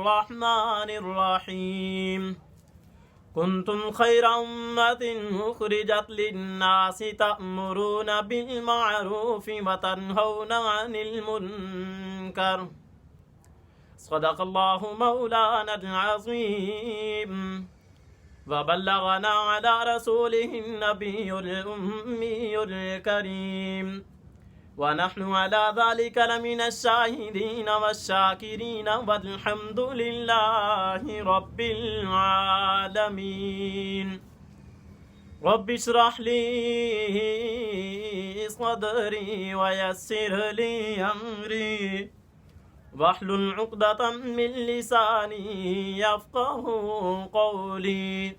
الرحمن الرحيم كنتم خير أمة أخرجت للناس تأمرون بالمعروف وتنهون عن المنكر صدق الله مولانا العظيم وبلغنا على رسوله النبي الأمي الكريم ونحن على ذلك لمن الشاهدين والشاكرين والحمد لله رب العالمين رب اشرح لي صدري ويسر لي أمري واحلل عقدة من لساني يفقهوا قولي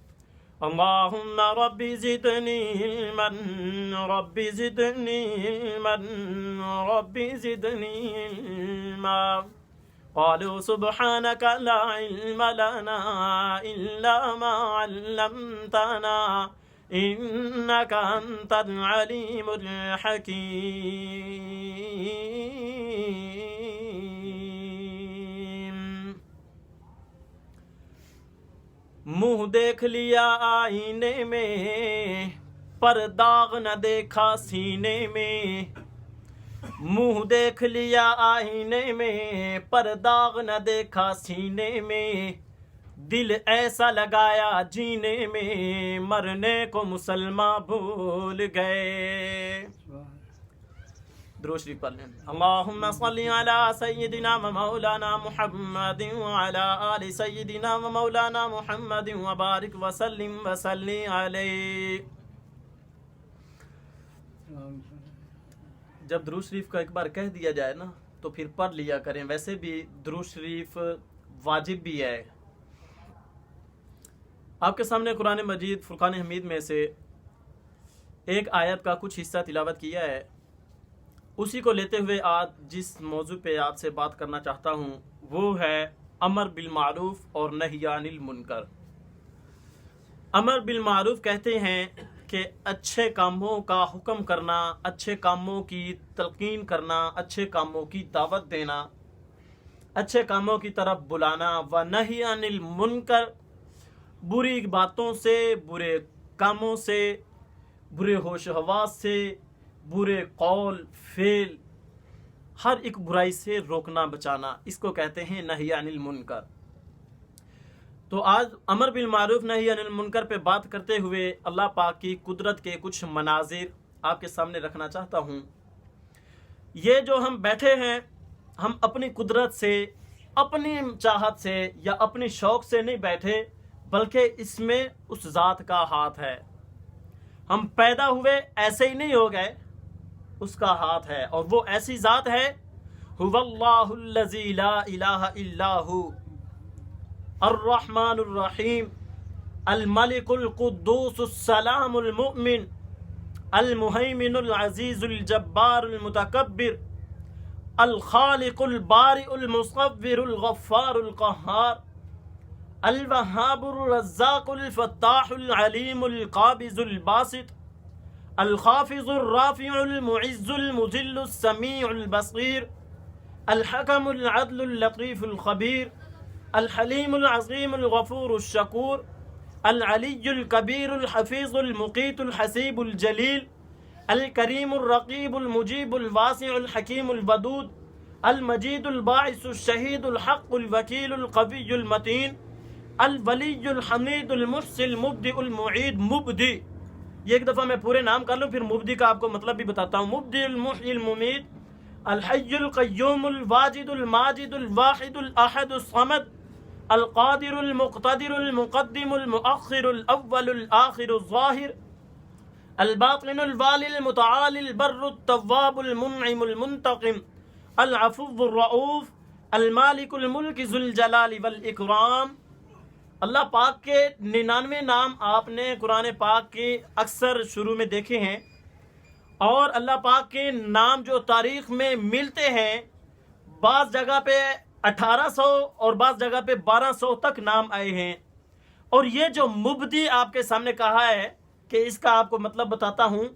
اللهم رب زدني علما رب زدني علما رب زدني علما قالوا سبحانك لا علم لنا إلا ما علمتنا إنك أنت العليم الحكيم منہ دیکھ لیا آئینے میں پر داغ نہ دیکھا سینے میں منہ دیکھ لیا آئینے میں پر داغ نہ دیکھا سینے میں دل ایسا لگایا جینے میں مرنے کو مسلمان بھول گئے درود شریف پڑھ لیں اللہم صلی علی سیدنا و مولانا محمد وعلی آل سیدنا و مولانا محمد وبارک وسلم وصلی علیہ. جب درود شریف کا ایک بار کہہ دیا جائے نا تو پھر پڑھ لیا کریں. ویسے بھی درود شریف واجب بھی ہے. آپ کے سامنے قرآن مجید فرقان حمید میں سے ایک آیت کا کچھ حصہ تلاوت کیا ہے. اسی کو لیتے ہوئے آج جس موضوع پہ آپ سے بات کرنا چاہتا ہوں وہ ہے امر بالمعروف اور نہی عن المنکر. امر بالمعروف کہتے ہیں کہ اچھے کاموں کا حکم کرنا، اچھے کاموں کی تلقین کرنا، اچھے کاموں کی دعوت دینا، اچھے کاموں کی طرف بلانا. و نہی عن المنکر بری باتوں سے، برے کاموں سے، برے ہوش و حواس سے، برے قول فعل، ہر ایک برائی سے روکنا بچانا، اس کو کہتے ہیں نہی عن المنکر. تو آج امر بالمعروف نہی عن المنکر پہ بات کرتے ہوئے اللہ پاک کی قدرت کے کچھ مناظر آپ کے سامنے رکھنا چاہتا ہوں. یہ جو ہم بیٹھے ہیں ہم اپنی قدرت سے، اپنی چاہت سے یا اپنی شوق سے نہیں بیٹھے، بلکہ اس میں اس ذات کا ہاتھ ہے. ہم پیدا ہوئے ایسے ہی نہیں ہو گئے، اس کا ہاتھ ہے. اور وہ ایسی ذات ہے هو اللہ الذی لا الہ الا ہو الرحمن الرحیم الملک القدوس السلام المؤمن المہیمن العزیز الجبار المتکبر الخالق البارئ المصور الغفار القہار الوهاب الرزاق الفتاح العلیم القابض الباسط الخافض الرافع المعز المذل السمیع البصیر الحکم العدل اللطیف الخبیر الحلیم العظیم الغفور الشکور العلی الکبیر الحفیظ المقیت الحسیب الجلیل الکریم الرقیب المجیب الواسع الحکیم الودود المجید الباعث الشہید الحق الوکیل القوی المتین الولی الحمید المحصی المبدئ المعید. مبدی یہ ایک دفعہ میں پورے نام کر لوں پھر مبدی کا آپ کو مطلب بھی بتاتا ہوں. مبدی المحیی الممید الحی القیوم الواجد الماجد الواحد الاحد الصمد القادر المقتدر المقدم المؤخر الاول الاخر الظاہر الباطن الوالی المتعالی البر التواب المنعم المنتقم العفو الرؤوف المالک الملک ذو الجلال والاکرام. اللہ پاک کے 99 نام آپ نے قرآن پاک کے اکثر شروع میں دیکھے ہیں، اور اللہ پاک کے نام جو تاریخ میں ملتے ہیں بعض جگہ پہ 1800 اور بعض جگہ پہ 1200 تک نام آئے ہیں. اور یہ جو مبدی آپ کے سامنے کہا ہے کہ اس کا آپ کو مطلب بتاتا ہوں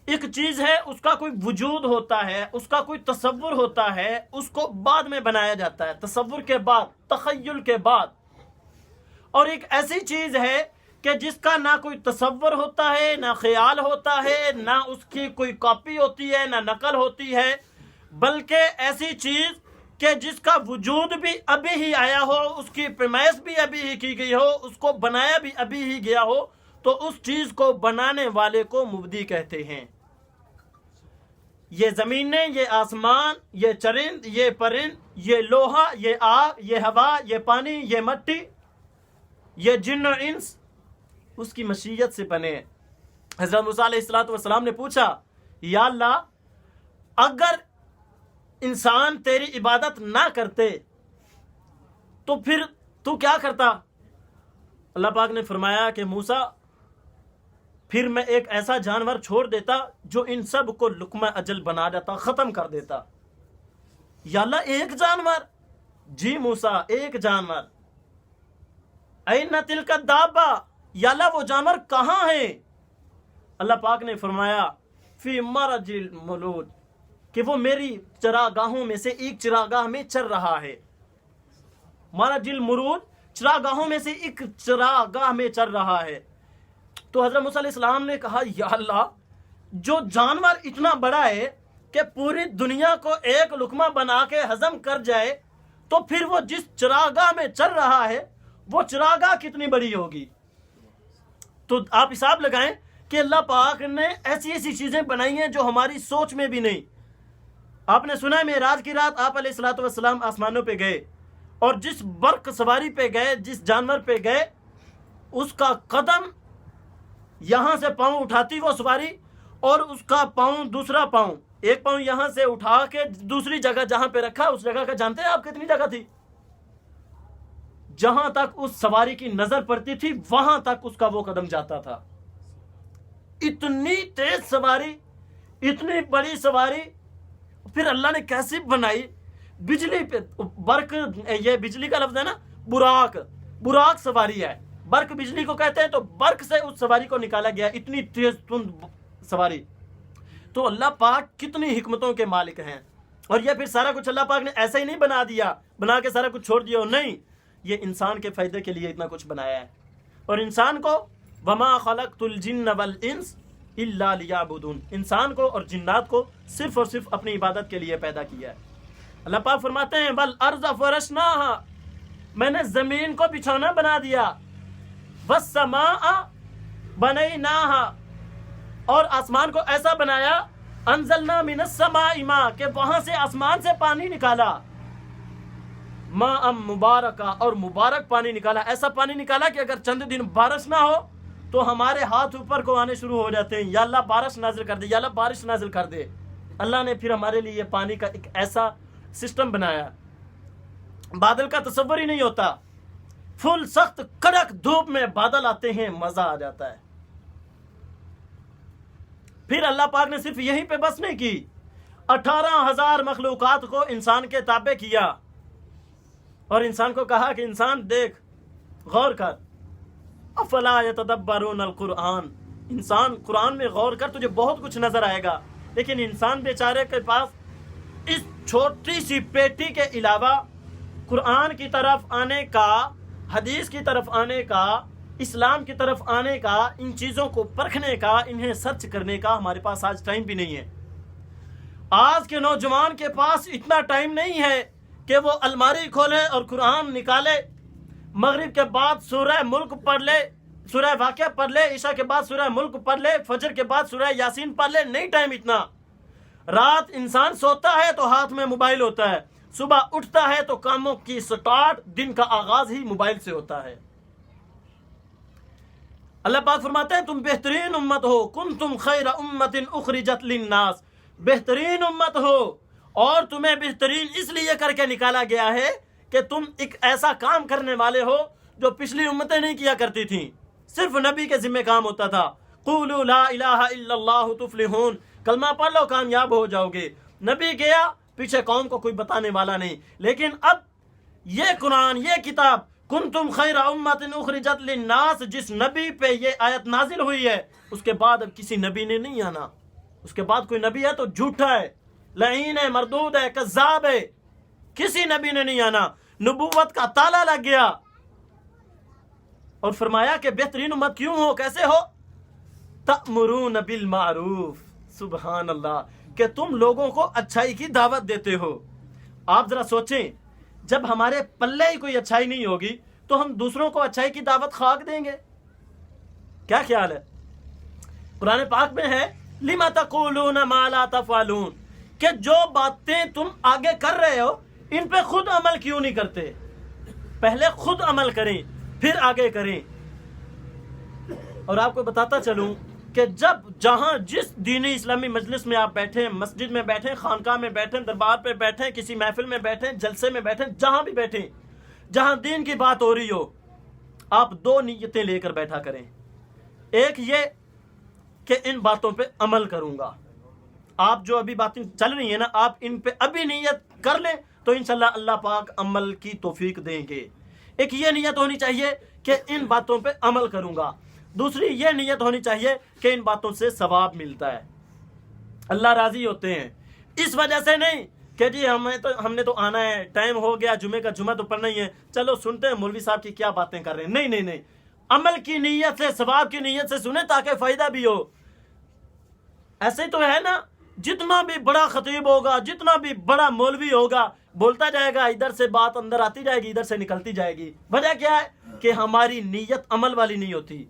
ایک چیز ہے اس کا کوئی وجود ہوتا ہے، اس کا کوئی تصور ہوتا ہے، اس کو بعد میں بنایا جاتا ہے، تصور کے بعد، تخیل کے بعد. اور ایک ایسی چیز ہے کہ جس کا نہ کوئی تصور ہوتا ہے، نہ خیال ہوتا ہے، نہ اس کی کوئی کاپی ہوتی ہے، نہ نقل ہوتی ہے، بلکہ ایسی چیز کہ جس کا وجود بھی ابھی ہی آیا ہو، اس کی پیمائش بھی ابھی ہی کی گئی ہو، اس کو بنایا بھی ابھی ہی گیا ہو، تو اس چیز کو بنانے والے کو مبدی کہتے ہیں. یہ زمینیں، یہ آسمان، یہ چرند، یہ پرند، یہ لوہا، یہ آگ، یہ ہوا، یہ پانی، یہ مٹی، یہ جن و انس اس کی مشیت سے بنے. حضرت موسیٰ علیہ السلام نے پوچھا، یا اللہ اگر انسان تیری عبادت نہ کرتے تو پھر تو کیا کرتا؟ اللہ پاک نے فرمایا کہ موسیٰ پھر میں ایک ایسا جانور چھوڑ دیتا جو ان سب کو لقمہ اجل بنا دیتا، ختم کر دیتا. یا اللہ ایک جانور؟ جی موسیٰ ایک جانور. این تلک الدابہ، یا اللہ وہ جانور کہاں ہے؟ اللہ پاک نے فرمایا فی مرج الملود، کہ وہ میری چراگاہوں میں سے ایک چراگاہ میں چر رہا ہے. مرج المرود، چراگاہوں میں سے ایک چراگاہ میں چر رہا ہے. تو حضرت موسیٰ علیہ السلام نے کہا، یا اللہ جو جانور اتنا بڑا ہے کہ پوری دنیا کو ایک لقمہ بنا کے ہضم کر جائے، تو پھر وہ جس چراگاہ میں چر رہا ہے وہ چراگاہ کتنی بڑی ہوگی؟ تو آپ حساب لگائیں کہ اللہ پاک نے ایسی ایسی چیزیں بنائی ہیں جو ہماری سوچ میں بھی نہیں. آپ نے سنا ہے معراج کی رات آپ علیہ الصلوۃ والسلام آسمانوں پہ گئے، اور جس برق سواری پہ گئے، جس جانور پہ گئے، اس کا قدم یہاں سے پاؤں اٹھاتی وہ سواری، اور اس کا پاؤں، دوسرا پاؤں، ایک پاؤں یہاں سے اٹھا کے دوسری جگہ جہاں پہ رکھا، اس جگہ کا جانتے ہیں آپ کتنی جگہ تھی؟ جہاں تک اس سواری کی نظر پڑتی تھی وہاں تک اس کا وہ قدم جاتا تھا. اتنی تیز سواری، اتنی بڑی سواری، پھر اللہ نے کیسی بنائی؟ بجلی پہ برق، یہ بجلی کا لفظ ہے نا، براق سواری ہے. برق بجلی کو کہتے ہیں، تو برق سے اس سواری کو نکالا گیا، اتنی تیز تند سواری. تو اللہ پاک کتنی حکمتوں کے مالک ہیں. اور یہ پھر سارا کچھ اللہ پاک نے ایسا ہی نہیں بنا کے سارا کچھ چھوڑ دیا، نہیں، یہ انسان کے فائدے کے لیے اتنا کچھ بنایا ہے. اور انسان کو وما خلقت الجن والانس الا لیعبدون، انسان کو اور جنات کو صرف اور صرف اپنی عبادت کے لیے پیدا کیا ہے. اللہ پاک فرماتے ہیں والارض فرشناها، میں نے زمین کو بچھونا بنا دیا، والسماء بنیناها، اور آسمان کو ایسا بنایا، انزلنا من السماء ماء، کہ وہاں سے آسمان سے پانی نکالا، ماء مبارکا، اور مبارک پانی نکالا، ایسا پانی نکالا کہ اگر چند دن بارش نہ ہو تو ہمارے ہاتھ اوپر کو آنے شروع ہو جاتے ہیں، یا اللہ بارش نازل کر دے، یا اللہ بارش نازل کر دے. اللہ نے پھر ہمارے لیے پانی کا ایک ایسا سسٹم بنایا، بادل کا تصور ہی نہیں ہوتا، فل سخت کڑک دھوپ میں بادل آتے ہیں، مزہ آ جاتا ہے. پھر اللہ پاک نے صرف یہیں پہ بس نہیں کی، 18,000 مخلوقات کو انسان کے تابع کیا، اور انسان کو کہا کہ انسان دیکھ، غور کر، افلا یتدبرون القرآن، انسان قرآن میں غور کر، تجھے بہت کچھ نظر آئے گا. لیکن انسان بیچارے کے پاس اس چھوٹی سی پیٹی کے علاوہ قرآن کی طرف آنے کا، حدیث کی طرف آنے کا، اسلام کی طرف آنے کا، ان چیزوں کو پرکھنے کا، انہیں سرچ کرنے کا ہمارے پاس آج ٹائم بھی نہیں ہے. آج کے نوجوان کے پاس اتنا ٹائم نہیں ہے کہ وہ الماری کھولے اور قرآن نکالے، مغرب کے بعد سورہ ملک پڑھ لے، سورہ واقعہ پڑھ لے، عشاء کے بعد سورہ ملک پڑھ لے، فجر کے بعد سورہ یاسین پڑھ لے. نہیں ٹائم اتنا. رات انسان سوتا ہے تو ہاتھ میں موبائل ہوتا ہے، صبح اٹھتا ہے تو کاموں کی سٹارٹ، دن کا آغاز ہی موبائل سے ہوتا ہے. اللہ پاک فرماتے ہیں تم بہترین امت ہو، کنتم خیر امت اخرجت للناس، بہترین امت ہو، اور تمہیں بہترین اس لیے کر کے نکالا گیا ہے کہ تم ایک ایسا کام کرنے والے ہو جو پچھلی امتیں نہیں کیا کرتی تھیں. صرف نبی کے ذمہ کام ہوتا تھا، قولوا لا الہ الا اللہ تفلحون، کلمہ پڑھ لو کامیاب ہو جاؤ گے. نبی گیا، پیچھے قوم کو کوئی بتانے والا نہیں. لیکن اب یہ قرآن، یہ کتاب کنتم خیر امت اخرجت للناس، جس نبی پہ یہ آیت نازل ہوئی ہے، اس کے بعد اب کسی نبی نے نہیں آنا. اس کے بعد کوئی نبی ہے تو جھوٹا ہے، لعین ہے، مردود ہے، کذاب ہے. کسی نبی نے نہیں آنا، نبوت کا تالا لگ گیا. اور فرمایا کہ بہترین امت کیوں ہو، کیسے ہو؟ تأمرون بالمعروف، سبحان اللہ، کہ تم لوگوں کو اچھائی کی دعوت دیتے ہو. آپ ذرا سوچیں، جب ہمارے پلے ہی کوئی اچھائی نہیں ہوگی تو ہم دوسروں کو اچھائی کی دعوت خاک دیں گے؟ کیا خیال ہے؟ قرآن پاک میں ہے لِمَ تَقُولُونَ مَا لَا تَفْعَلُونَ، کہ جو باتیں تم آگے کر رہے ہو ان پہ خود عمل کیوں نہیں کرتے؟ پہلے خود عمل کریں پھر آگے کریں. اور آپ کو بتاتا چلوں کہ جب جہاں جس دینی اسلامی مجلس میں آپ بیٹھیں، مسجد میں بیٹھیں، خانقاہ میں بیٹھیں، دربار پہ بیٹھیں، کسی محفل میں بیٹھیں، جلسے میں بیٹھیں، جہاں بھی بیٹھیں، جہاں دین کی بات ہو رہی ہو، آپ دو نیتیں لے کر بیٹھا کریں. ایک یہ کہ ان باتوں پہ عمل کروں گا. آپ جو ابھی باتیں چل رہی ہیں نا، آپ ان پہ ابھی نیت کر لیں تو انشاءاللہ اللہ پاک عمل کی توفیق دیں گے. ایک یہ نیت ہونی چاہیے کہ ان باتوں پہ عمل کروں گا. دوسری یہ نیت ہونی چاہیے کہ ان باتوں سے ثواب ملتا ہے، اللہ راضی ہوتے ہیں. اس وجہ سے نہیں کہ جی ہم نے تو آنا ہے، ٹائم ہو گیا، جمعے کا جمعہ تو پڑھنا ہی ہے، چلو سنتے ہیں مولوی صاحب کی کیا باتیں کر رہے ہیں. نہیں نہیں نہیں، عمل کی نیت سے، ثواب کی نیت سے سنیں تاکہ فائدہ بھی ہو. ایسے تو ہے نا، جتنا بھی بڑا خطیب ہوگا، جتنا بھی بڑا مولوی ہوگا، بولتا جائے گا، ادھر سے بات اندر آتی جائے گی، ادھر سے نکلتی جائے گی. وجہ کیا ہے کہ ہماری نیت عمل والی نہیں ہوتی،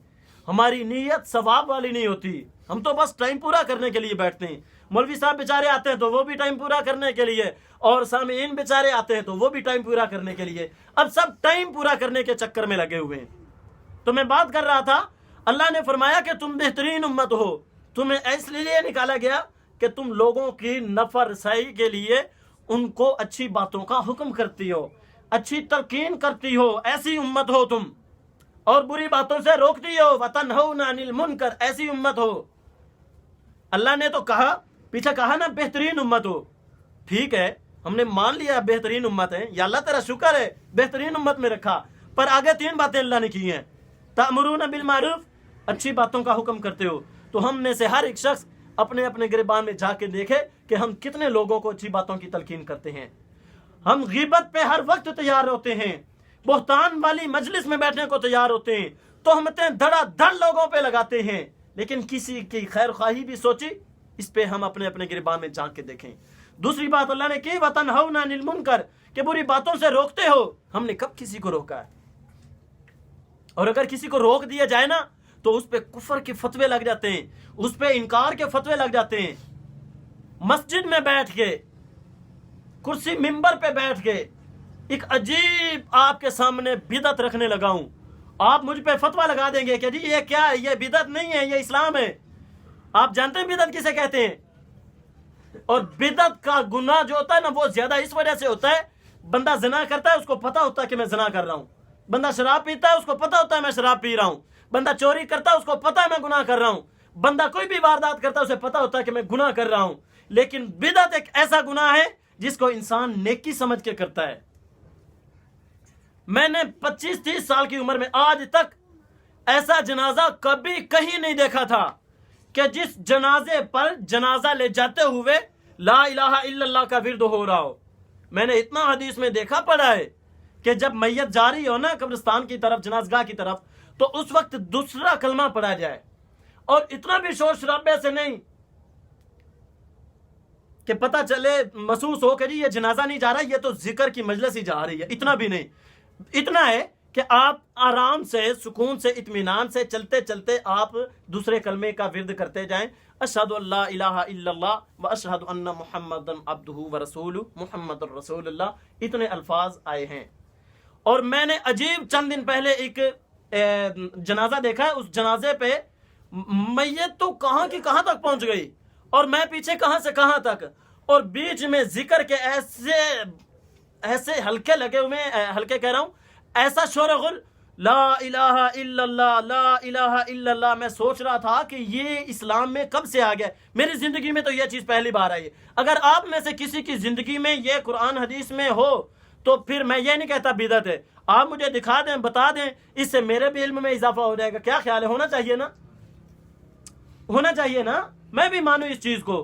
ہماری نیت ثواب والی نہیں ہوتی. ہم تو بس ٹائم پورا کرنے کے لیے بیٹھتے ہیں. مولوی صاحب بیچارے آتے ہیں تو وہ بھی ٹائم پورا کرنے کے لیے، اور سامعین بیچارے آتے ہیں تو وہ بھی ٹائم پورا کرنے کے لیے. اب سب ٹائم پورا کرنے کے چکر میں لگے ہوئے ہیں. تو میں بات کر رہا تھا، اللہ نے فرمایا کہ تم بہترین امت ہو. تمہیں اس لیے نکالا گیا کہ تم لوگوں کی نفع رسائی کے لیے ان کو اچھی باتوں کا حکم کرتی ہو، اچھی تلقین کرتی ہو، ایسی امت ہو تم. اور بری باتوں سے روکتی ہو، وَتَنْهَوْنَ عَنِ الْمُنْكَرِ، ایسی امت ہو. اللہ نے تو کہا، پیچھے کہا نا بہترین امت ہو. ٹھیک ہے، ہم نے مان لیا بہترین امت ہے، یا اللہ تیرا شکر ہے بہترین امت میں رکھا. پر آگے تین باتیں اللہ نے کی ہیں. تأمرون بالمعروف، اچھی باتوں کا حکم کرتے ہو. تو ہم میں سے ہر ایک شخص اپنے اپنے گریبان میں جا کے دیکھے کہ ہم کتنے لوگوں کو اچھی باتوں کی تلقین کرتے ہیں. ہم غیبت پہ ہر وقت تیار ہوتے ہیں، بہتان والی مجلس میں بیٹھنے کو تیار ہوتے ہیں، تہمتیں دھڑا دھڑ لوگوں پہ لگاتے ہیں، لیکن کسی کی خیر خواہی بھی سوچی؟ اس پہ ہم اپنے اپنے گریبان میں جھانک کے دیکھیں. دوسری بات اللہ نے کی، وَتَنْهَوْنَ عَنِ الْمُنْكَرِ، کہ بری باتوں سے روکتے ہو. ہم نے کب کسی کو روکا ہے؟ اور اگر کسی کو روک دیا جائے نا تو اس پہ کفر کے فتوے لگ جاتے ہیں، اس پہ انکار کے فتوے لگ جاتے ہیں. مسجد میں بیٹھ کے، کرسی ممبر پہ بیٹھ کے ایک عجیب آپ کے سامنے بدعت رکھنے لگا ہوں، آپ مجھ پہ فتویٰ لگا دیں گے کہ جی یہ کیا ہے، یہ بدعت نہیں ہے، یہ اسلام ہے. آپ جانتے ہیں بدعت کسے کہتے ہیں؟ اور بدعت کا گناہ جو ہوتا ہے نا، وہ زیادہ اس وجہ سے ہوتا ہے، بندہ زنا کرتا ہے، اس کو پتا ہوتا ہے کہ میں زنا کر رہا ہوں. بندہ شراب پیتا ہے، اس کو پتا ہوتا ہے میں شراب پی رہا ہوں. بندہ چوری کرتا ہے، اس کو پتا ہے میں گناہ کر رہا ہوں. بندہ کوئی بھی واردات کرتا ہے، اسے پتا ہوتا ہے کہ میں گناہ کر رہا ہوں. لیکن بدعت ایک ایسا گناہ ہے جس کو انسان نیکی سمجھ کے کرتا ہے. میں نے 25-30 سال کی عمر میں آج تک ایسا جنازہ کبھی کہیں نہیں دیکھا تھا کہ جس جنازے پر جنازہ لے جاتے ہوئے لا الہ الا اللہ کا ورد ہو رہا ہو. میں نے اتنا حدیث میں دیکھا پڑا ہے کہ جب میت جاری ہو نا قبرستان کی طرف، جنازگاہ کی طرف، تو اس وقت دوسرا کلمہ پڑھا جائے، اور اتنا بھی شور شرابے سے نہیں کہ پتہ چلے، محسوس ہو کہ جی یہ جنازہ نہیں جا رہا، یہ تو ذکر کی مجلس ہی جا رہی ہے. اتنا بھی نہیں. اتنا ہے کہ آپ آرام سے، سکون سے، اطمینان سے چلتے چلتے آپ دوسرے کلمے کا ورد کرتے جائیں. اشہد ان لا الہ الا اللہ و اشہد ان محمد عبدہ و رسولہ، محمد رسول اللہ. اتنے الفاظ آئے ہیں. اور میں نے عجیب چند دن پہلے ایک جنازہ دیکھا ہے. اس جنازے پہ میت تو کہاں کی کہاں تک پہنچ گئی، اور میں پیچھے کہاں سے کہاں تک، اور بیچ میں ذکر کے ایسے ہلکے لگے ہوئے، ہلکے کہہ رہا ہوں، ایسا شور غل، لا الہ الا اللہ، لا الہ الا اللہ. میں سوچ رہا تھا کہ یہ اسلام میں کب سے آ گیا. میری زندگی میں تو یہ چیز پہلی بار آئی ہے. اگر آپ میں سے کسی کی زندگی میں یہ قرآن حدیث میں ہو تو پھر میں یہ نہیں کہتا بدعت ہے. آپ مجھے دکھا دیں، بتا دیں، اس سے میرے بھی علم میں اضافہ ہو جائے گا. کیا خیال ہے؟ ہونا چاہیے نا، ہونا چاہیے نا. میں بھی مانوں اس چیز کو.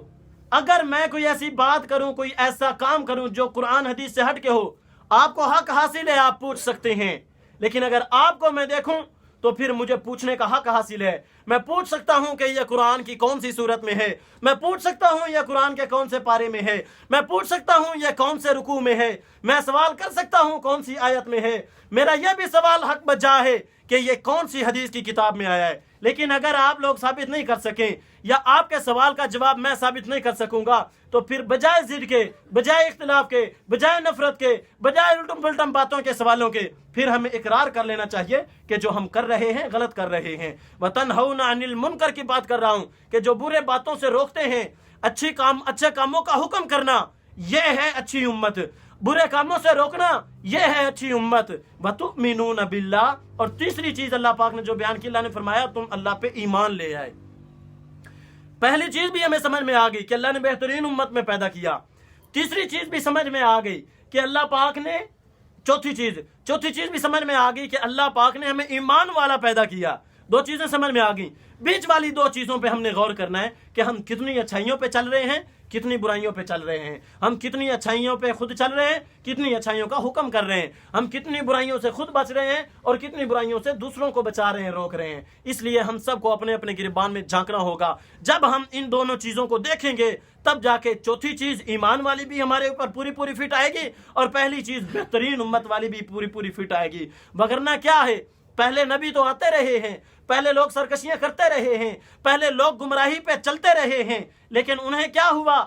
اگر میں کوئی ایسی بات کروں, کوئی ایسا کام کروں جو قرآن حدیث سے ہٹ کے ہو, آپ کو حق حاصل ہے, آپ پوچھ سکتے ہیں. لیکن اگر آپ کو میں دیکھوں تو پھر مجھے پوچھنے کا حق حاصل ہے. میں پوچھ سکتا ہوں کہ یہ قرآن کی کون سی صورت میں ہے, میں پوچھ سکتا ہوں یہ قرآن کے کون سے پارے میں ہے, میں پوچھ سکتا ہوں یہ کون سے رکوع میں ہے, میں سوال کر سکتا ہوں کون سی آیت میں ہے. میرا یہ بھی سوال حق بجا ہے کہ یہ کون سی حدیث کی کتاب میں آیا ہے. لیکن اگر آپ لوگ ثابت نہیں کر سکیں یا آپ کے سوال کا جواب میں ثابت نہیں کر سکوں گا تو پھر بجائے ضد کے, بجائے اختلاف کے, بجائے نفرت کے, بجائے الٹم پلٹم باتوں کے سوالوں کے, پھر ہمیں اقرار کر لینا چاہیے کہ جو ہم کر رہے ہیں غلط کر رہے ہیں. وَتَنْهَوْنَ عَنِ الْمُنْكَرِ کی بات کر رہا ہوں کہ جو برے باتوں سے روکتے ہیں, اچھے کاموں کا حکم کرنا, یہ ہے اچھی امت. برے کاموں سے روکنا, یہ ہے اچھی امت. وَتُؤْمِنُونَ بِاللَّهِ. اور تیسری چیز اللہ پاک نے جو بیان کی, اللہ نے فرمایا تم اللہ پہ ایمان لے آئے. پہلی چیز بھی ہمیں سمجھ میں آ گئی کہ اللہ نے بہترین امت میں پیدا کیا. تیسری چیز بھی سمجھ میں آ گئی کہ اللہ پاک نے چوتھی چیز بھی سمجھ میں آ گئی کہ اللہ پاک نے ہمیں ایمان والا پیدا کیا. دو چیزیں سمجھ میں آ گئیں. بیچ والی دو چیزوں پہ ہم نے غور کرنا ہے کہ ہم کتنی اچھائیوں پہ چل رہے ہیں, کتنی برائیوں پہ چل رہے ہیں. ہم کتنی اچھائیوں پہ خود چل رہے ہیں, کتنی اچھائیوں کا حکم کر رہے ہیں. ہم کتنی برائیوں سے خود بچ رہے ہیں اور کتنی برائیوں سے دوسروں کو بچا رہے ہیں, روک رہے ہیں. اس لیے ہم سب کو اپنے اپنے گریبان میں جھانکنا ہوگا. جب ہم ان دونوں چیزوں کو دیکھیں گے تب جا کے چوتھی چیز ایمان والی بھی ہمارے اوپر پوری فٹ آئے گی اور پہلی چیز بہترین امت والی بھی پوری فٹ آئے گی. وگرنہ کیا ہے, پہلے نبی تو آتے رہے ہیں, پہلے لوگ سرکشیاں کرتے رہے ہیں, پہلے لوگ گمراہی پہ چلتے رہے ہیں, لیکن انہیں کیا ہوا؟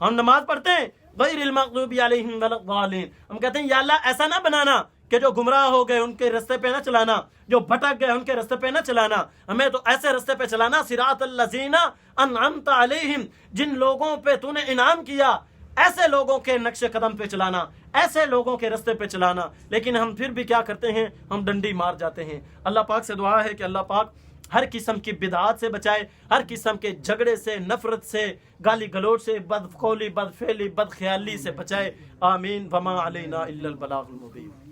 ہم نماز پڑھتے ہیں غیر المغضوب علیہم ولا الضالین, ہم کہتے ہیں یا اللہ ایسا نہ بنانا کہ جو گمراہ ہو گئے ان کے رستے پہ نہ چلانا, جو بھٹک گئے ان کے رستے پہ نہ چلانا, ہمیں تو ایسے رستے پہ چلانا صراط الذین انعمت علیہم, جن لوگوں پہ تو نے انعام کیا ایسے لوگوں کے نقش قدم پہ چلانا, ایسے لوگوں کے رستے پہ چلانا. لیکن ہم پھر بھی کیا کرتے ہیں, ہم ڈنڈی مار جاتے ہیں. اللہ پاک سے دعا ہے کہ اللہ پاک ہر قسم کی بدعات سے بچائے, ہر قسم کے جھگڑے سے, نفرت سے, گالی گلوچ سے, بدقولی, بدفعلی, بدخیالی سے بچائے. آمین. وما علینا الا البلاغ المبین.